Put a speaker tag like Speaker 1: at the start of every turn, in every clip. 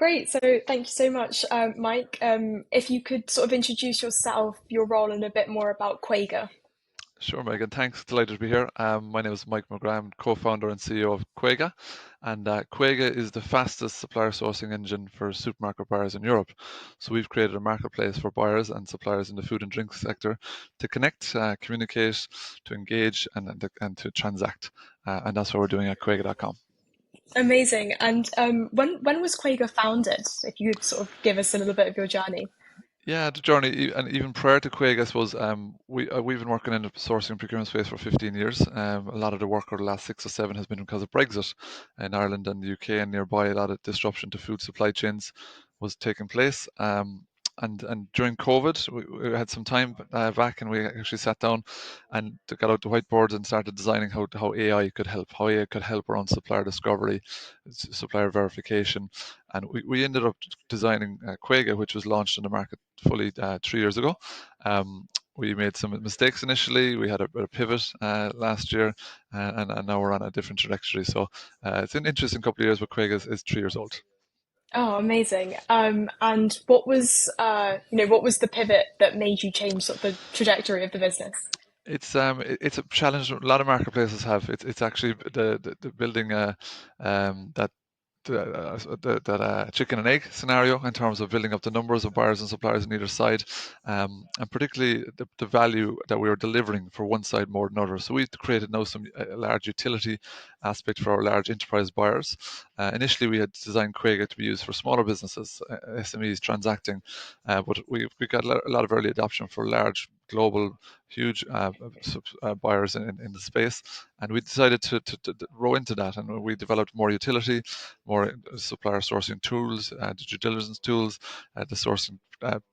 Speaker 1: Great. So thank you so much, Mike. If you could sort of introduce yourself, your role, and a bit more about Quayga.
Speaker 2: Sure, Megan. Thanks. Delighted to be here. My name is Mike McGrath, I'm co-founder and CEO of Kwayga, and Kwayga is the fastest supplier sourcing engine for supermarket buyers in Europe. So we've created a marketplace for buyers and suppliers in the food and drink sector to connect, communicate, to engage, and to transact. And that's what we're doing at Kwayga.com.
Speaker 1: Amazing. And when was Quayga founded? If you could sort of give us a little bit of your journey.
Speaker 2: Yeah, the journey, and even prior to Quake, I suppose we've been working in the sourcing and procurement space for 15 years. A lot of the work over the last 6 or 7 has been because of Brexit in Ireland and the UK and nearby. A lot of disruption to food supply chains was taking place. And during COVID, we had some time back, and we actually sat down and got out the whiteboards and started designing how AI could help, how AI could help around supplier discovery, supplier verification, and we ended up designing Quayga, which was launched in the market fully 3 years ago. We made some mistakes initially. We had a pivot last year, and now we're on a different trajectory. So it's an interesting couple of years, but Quayga is 3 years old.
Speaker 1: Oh, amazing. And what was the pivot that made you change sort of the trajectory of the business?
Speaker 2: It's a challenge a lot of marketplaces have. It's actually the building that chicken and egg scenario in terms of building up the numbers of buyers and suppliers on either side, and particularly the value that we were delivering for one side more than others. So we've created now some large utility aspect for our large enterprise buyers. Initially, we had designed Quayga to be used for smaller businesses, SMEs transacting, but we got a lot of early adoption for large global huge buyers in the space, and we decided to row into that, and we developed more utility, more supplier sourcing tools, the due diligence tools, the sourcing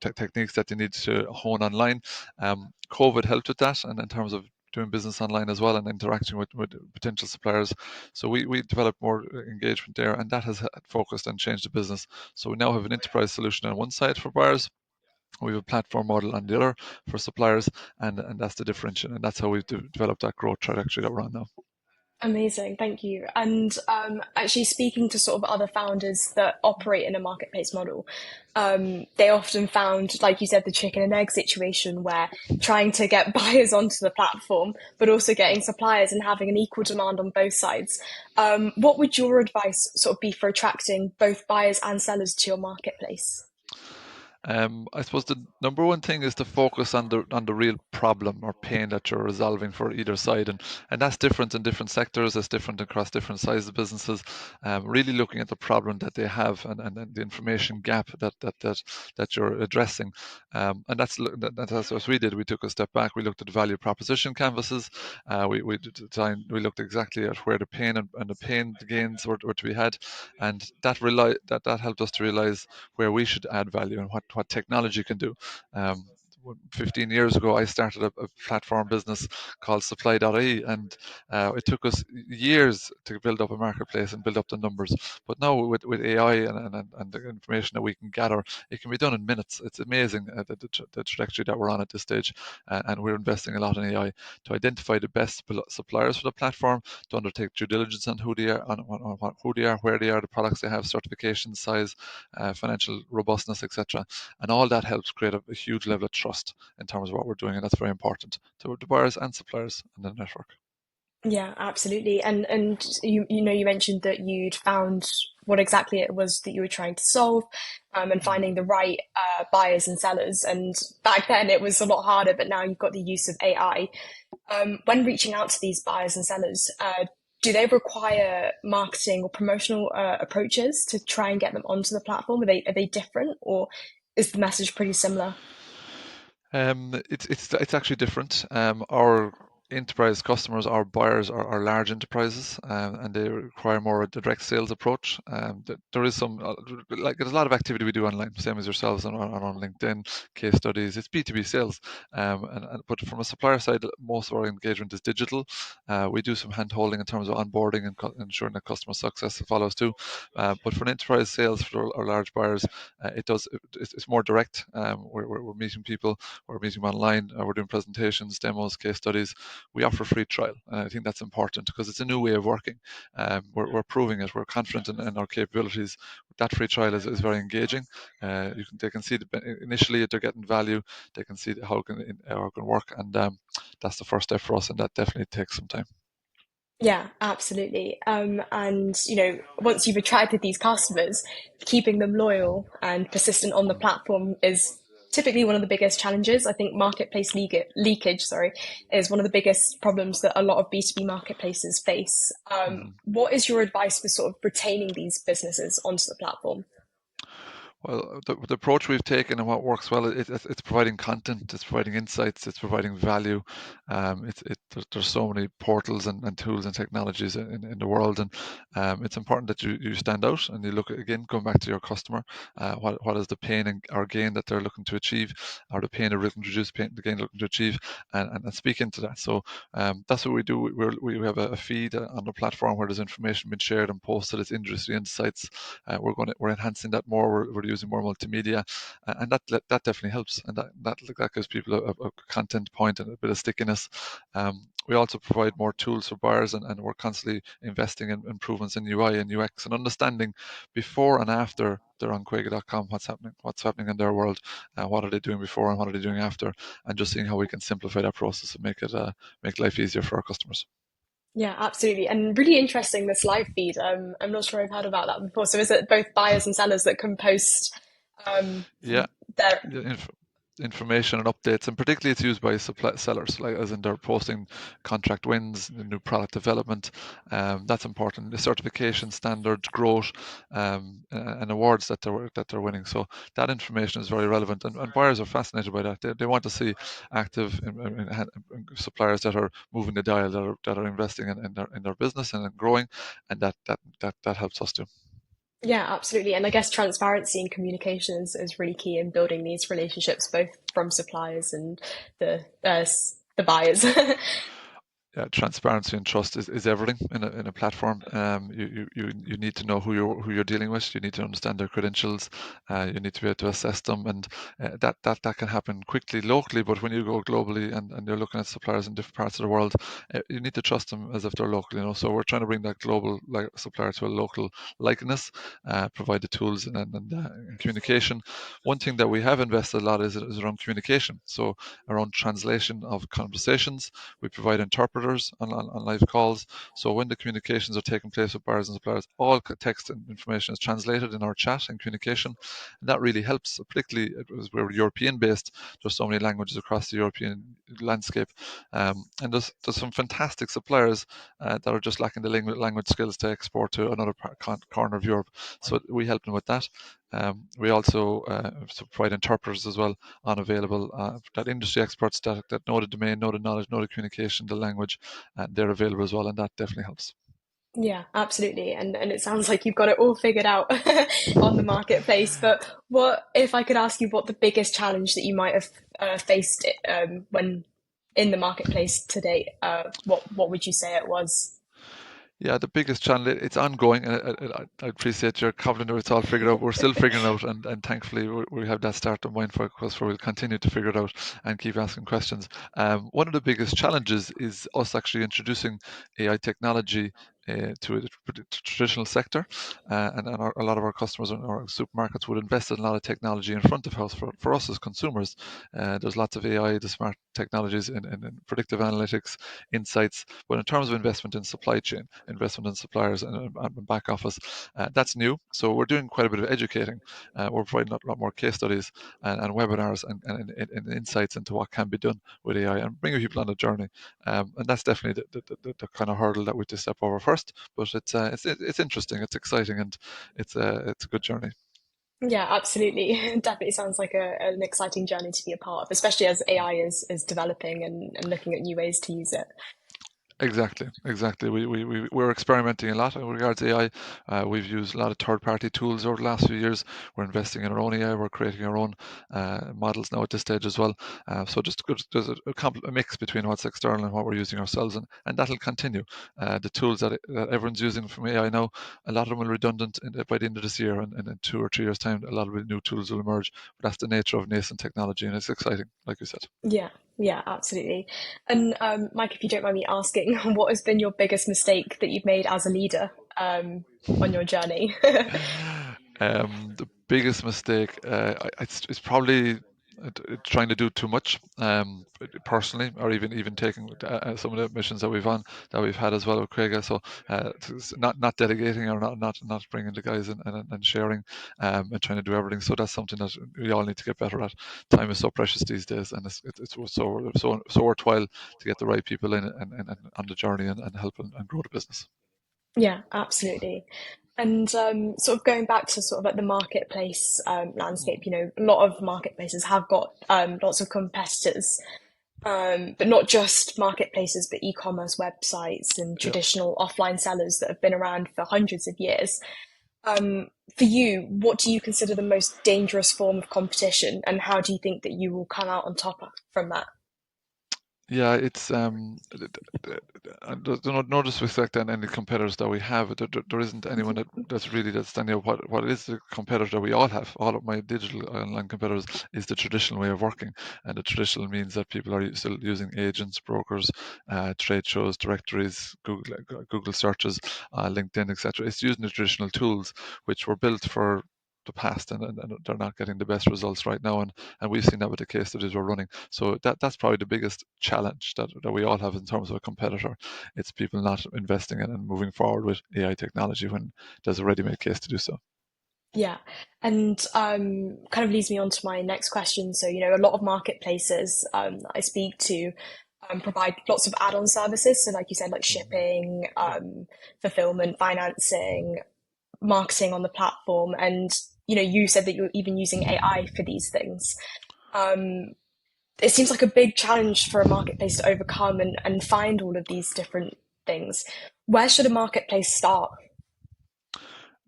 Speaker 2: techniques that you need to hone online. COVID helped with that, and in terms of doing business online as well and interacting with potential suppliers. So we developed more engagement there, and that has focused and changed the business. So we now have an enterprise solution on one side for buyers. We have a platform model on the other for suppliers, and that's the differential, and that's how we've developed that growth trajectory that we're on now.
Speaker 1: Amazing, thank you. And actually, speaking to sort of other founders that operate in a marketplace model, they often found, like you said, the chicken and egg situation where trying to get buyers onto the platform, but also getting suppliers and having an equal demand on both sides. What would your advice sort of be for attracting both buyers and sellers to your marketplace?
Speaker 2: I suppose the number one thing is to focus on the real problem or pain that you're resolving for either side, and that's different in different sectors. It's different across different sizes of businesses. Really looking at the problem that they have, and the information gap that you're addressing, and that's what we did. We took a step back. We looked at the value proposition canvases. We looked exactly at where the pain and the pain gains were to be had, and that helped us to realize where we should add value and what technology can do. 15 years ago, I started a platform business called Supply.ie, and it took us years to build up a marketplace and build up the numbers. But now with AI and the information that we can gather, it can be done in minutes. It's amazing the trajectory that we're on at this stage, and we're investing a lot in AI to identify the best suppliers for the platform, to undertake due diligence on who they are, who they are, where they are, the products they have, certification, size, financial robustness, etc. And all that helps create a huge level of trust in terms of what we're doing, and that's very important to the buyers and suppliers in the network.
Speaker 1: Yeah, absolutely. And you mentioned that you'd found what exactly it was that you were trying to solve, and
Speaker 2: Mm.
Speaker 1: finding the right buyers and sellers. And back then it was a lot harder, but now you've got the use of AI. When reaching out to these buyers and sellers, do they require marketing or promotional approaches to try and get them onto the platform? Are they different, or is the message pretty similar?
Speaker 2: It's actually different. Our enterprise customers, our buyers are large enterprises, and they require more a direct sales approach. There is some like there's a lot of activity we do online, same as yourselves on LinkedIn, case studies. It's B2B sales, but from a supplier side, most of our engagement is digital. We do some hand holding in terms of onboarding and ensuring that customer success follows too. But for an enterprise sales for our large buyers, it's more direct. We're meeting people, we're meeting them online, we're doing presentations, demos, case studies, we offer a free trial. And I think that's important because it's a new way of working. We're proving it. We're confident in our capabilities. That free trial is very engaging. They can see initially they're getting value. They can see how it can work, and that's the first step for us, and that definitely takes some time.
Speaker 1: Yeah, absolutely. And once you've attracted these customers, keeping them loyal and persistent on the platform is typically one of the biggest challenges. I think marketplace leakage, sorry, is one of the biggest problems that a lot of B2B marketplaces face.
Speaker 2: Mhm.
Speaker 1: What is your advice for sort of retaining these businesses onto the platform?
Speaker 2: Well, the approach we've taken and what works well, it's providing content, it's providing insights, it's providing value. There's so many portals and tools and technologies in the world, and it's important that you stand out and you look again, going back to your customer, what is the pain or gain that they're looking to achieve, or the pain they're looking to reduce, pain, the gain they're looking to achieve, and speak into that. So that's what we do. We have a feed on the platform where there's information being shared and posted. It's industry insights. We're enhancing that more. We're using more multimedia, and that definitely helps, and that gives people a content point and a bit of stickiness. We also provide more tools for buyers, and we're constantly investing in improvements in UI and UX and understanding before and after they're on Kwayga.com what's happening in their world, what are they doing before and what are they doing after, and just seeing how we can simplify that process and make life easier for our customers.
Speaker 1: Yeah, absolutely. And really interesting, this live feed. I'm not sure I've heard about that before. So is it both buyers and sellers that can post um,
Speaker 2: Yeah,
Speaker 1: their
Speaker 2: yeah, information and updates, and particularly it's used by sellers, like as in they're posting contract wins, new product development. That's important. The certification, standards, growth, and awards that they're winning. So that information is very relevant, and buyers are fascinated by that. They want to see active suppliers that are moving the dial, that are investing in their business and in growing, and that helps us too.
Speaker 1: Yeah, absolutely. And I guess transparency and communication is really key in building these relationships, both from suppliers and the buyers.
Speaker 2: Yeah, transparency and trust is everything in a platform. You need to know who you're dealing with. You need to understand their credentials. You need to be able to assess them, and that can happen quickly locally. But when you go globally and you're looking at suppliers in different parts of the world, you need to trust them as if they're local. So we're trying to bring that global supplier to a local likeness. Provide the tools and communication. One thing that we have invested a lot is around communication. So around translation of conversations, we provide interpreters on live calls. So when the communications are taking place with buyers and suppliers, all text and information is translated in our chat and communication. And that really helps, particularly as we're European based. There's so many languages across the European landscape. And there's some fantastic suppliers that are just lacking the language skills to export to another corner of Europe. So we help them with that. We also provide interpreters as well, unavailable, that industry experts that know the domain, know the knowledge, know the communication, the language, and they're available as well, and that definitely helps.
Speaker 1: Yeah, absolutely. And it sounds like you've got it all figured out on the marketplace. But what if I could ask you what the biggest challenge that you might have faced when in the marketplace today? What would you say it was?
Speaker 2: Yeah, the biggest challenge, it's ongoing, and I appreciate your confidence that it's all figured out. We're still figuring it out, and thankfully we have that start of mind for us where we'll continue to figure it out and keep asking questions. One of the biggest challenges is us actually introducing AI technology to the traditional sector, and a lot of our customers in our supermarkets would invest in a lot of technology in front of house. For us as consumers, there's lots of AI, the smart technologies in predictive analytics, insights, but in terms of investment in supply chain, investment in suppliers and back office, that's new. So we're doing quite a bit of educating. We're providing a lot more case studies and webinars and insights into what can be done with AI and bringing people on the journey. And that's definitely the kind of hurdle that we have to step over first. But it's interesting, it's exciting, and it's a good journey.
Speaker 1: Yeah, absolutely. It definitely sounds like an exciting journey to be a part of, especially as AI is developing and looking at new ways to use it.
Speaker 2: Exactly, exactly. We're experimenting a lot in regards to AI. We've used a lot of third-party tools over the last few years. We're investing in our own AI. We're creating our own models now at this stage as well. So just there's a mix between what's external and what we're using ourselves, and that'll continue. The tools that everyone's using from AI now, a lot of them will be redundant by the end of this year, and in 2 or 3 years' time, a lot of the new tools will emerge. But that's the nature of nascent technology, and it's exciting, like you said.
Speaker 1: Yeah. Yeah, absolutely. And Mike, if you don't mind me asking, what has been your biggest mistake that you've made as a leader on your journey?
Speaker 2: The biggest mistake, it's probably trying to do too much, personally, or even taking some of the missions that we've had as well with Kwayga. So not delegating or not bringing the guys in and sharing, and trying to do everything. So that's something that we all need to get better at. Time is so precious these days, and it's so worthwhile to get the right people in and on the journey and help and grow the business.
Speaker 1: Yeah, absolutely. And sort of going back to sort of like the marketplace landscape, a lot of marketplaces have got lots of competitors, but not just marketplaces, but e-commerce websites and
Speaker 2: Yeah.
Speaker 1: traditional offline sellers that have been around for hundreds of years. For you, what do you consider the most dangerous form of competition, and how do you think that you will come out on top from that?
Speaker 2: Yeah, it's there's no disrespect on any competitors that we have. There isn't anyone that's standing out. What is the competitor that we all have? All of my digital online competitors is the traditional way of working, and the traditional means that people are still using agents, brokers, trade shows, directories, Google searches, LinkedIn, etc. It's using the traditional tools which were built for the past, and they're not getting the best results right now, and we've seen that with the case studies we're running. So that's probably the biggest challenge that we all have in terms of a competitor. It's people not investing in and moving forward with AI technology when there's a ready-made case to do so.
Speaker 1: Yeah. And kind of leads me on to my next question. So, a lot of marketplaces that I speak to provide lots of add-on services. So, like you said, like
Speaker 2: Mhm.
Speaker 1: shipping, fulfillment, financing, marketing on the platform. And, you said that you're even using AI for these things. Um, it seems like a big challenge for a marketplace to overcome and find all of these different things. Where should a marketplace start?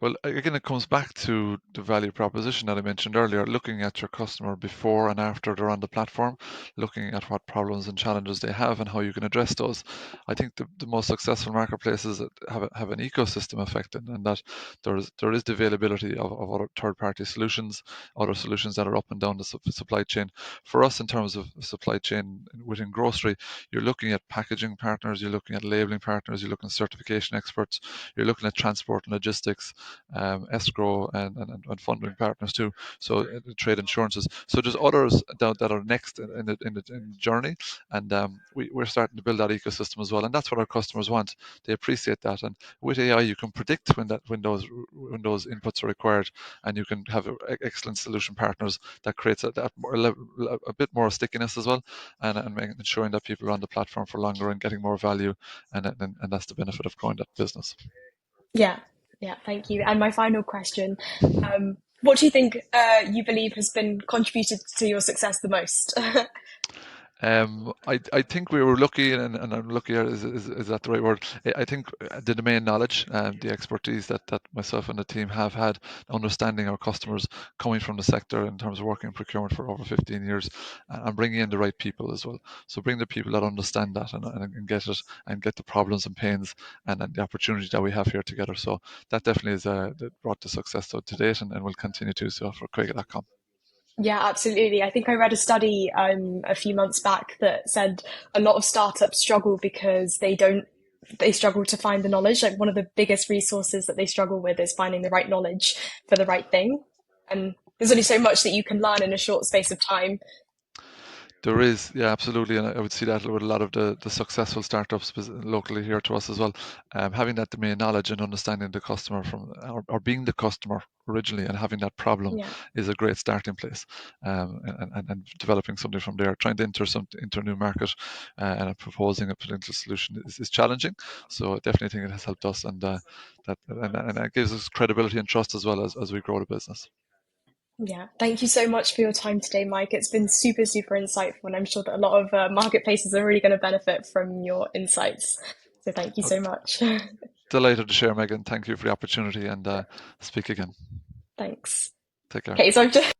Speaker 2: Well, again, it comes back to the value proposition that I mentioned earlier, looking at your customer before and after they're on the platform, looking at what problems and challenges they have and how you can address those. I think the most successful marketplaces that have an ecosystem effect, and that there is the availability of other third-party solutions, other solutions that are up and down the supply chain. For us, in terms of supply chain within grocery, you're looking at packaging partners, you're looking at labeling partners, you're looking at certification experts, you're looking at transport and logistics, escrow and funding partners too. So trade insurances. So there's others that are next in the journey, and we're starting to build that ecosystem as well. And that's what our customers want. They appreciate that. And with AI, you can predict when those inputs are required, and you can have excellent solution partners that creates a bit more stickiness as well, and ensuring that people are on the platform for longer and getting more value, and that's the benefit of growing that business.
Speaker 1: Yeah, yeah, thank you. And my final question, what do you think you believe has been contributed to your success the most?
Speaker 2: I think we were lucky, and I'm lucky, is that the right word? I think the domain knowledge, the expertise that myself and the team have had, understanding our customers, coming from the sector in terms of working in procurement for over 15 years, and bringing in the right people as well. So bring the people that understand that and get it and get the problems and pains and the opportunities that we have here together. So that definitely is that brought the success to date, and will continue to so for Craiga.com.
Speaker 1: Yeah, absolutely. I think I read a study a few months back that said a lot of startups struggle because they struggle to find the knowledge. Like one of the biggest resources that they struggle with is finding the right knowledge for the right thing. And there's only so much that you can learn in a short space of time.
Speaker 2: There is, yeah, absolutely, and I would see that with a lot of the successful startups locally here to us as well. Having that domain knowledge and understanding the customer or being the customer originally and having that problem
Speaker 1: Yeah.
Speaker 2: is a great starting place. And developing something from there, trying to enter a new market, and proposing a potential solution is challenging. So I definitely think it has helped us, and that gives us credibility and trust as well as we grow the business.
Speaker 1: Yeah, thank you so much for your time today, Mike. It's been super, super insightful, and I'm sure that a lot of marketplaces are really going to benefit from your insights. So thank you
Speaker 2: Uh,
Speaker 1: so much.
Speaker 2: Delighted to share, Megan. Thank you for the opportunity, and speak again.
Speaker 1: Thanks.
Speaker 2: Take care.
Speaker 1: Okay, so I've just